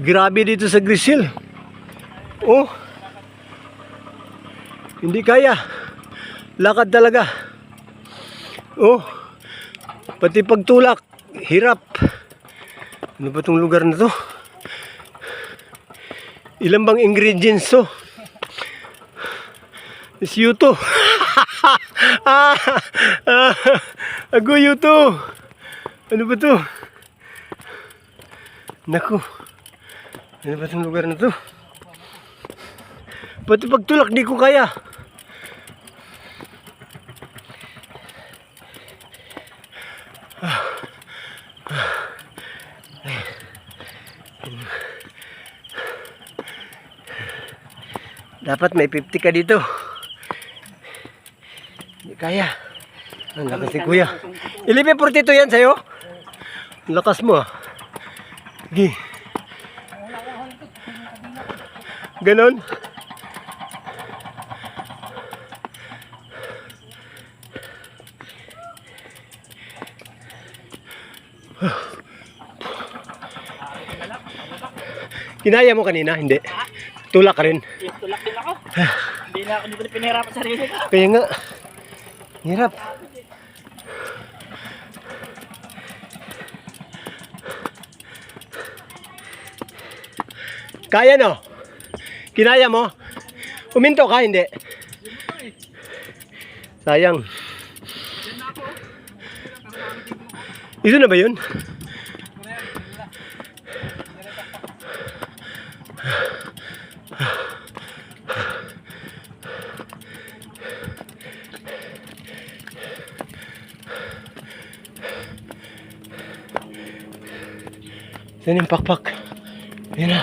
Grabe dito sa Grisil. Oh. Hindi kaya. Lakad talaga. Oh. Pati pagtulak, hirap. Ano ba tong lugar na to? Ilan bang ingredients to? It's you to. Aguyo to. Ano ba to? Naku. Ano ba tong lugar na to? Pati pagtulak di ko kaya. Dapat may 50 ka dito. Hindi kaya. Ang lakas si kuya. 11.42 yan sa'yo? Ang lakas mo ah. Sige. Ganon. Kinaya mo kanina? Hindi. Tulak ka rin. Tulak din ako. Hindi na ako dito pinahirapan sarili ko. Kaya nga. Hirap. Kaya no? Kinaya mo? Uminto ka? Hindi. Sayang. Ito na ba yun? Yan yung pakpak. Yan na.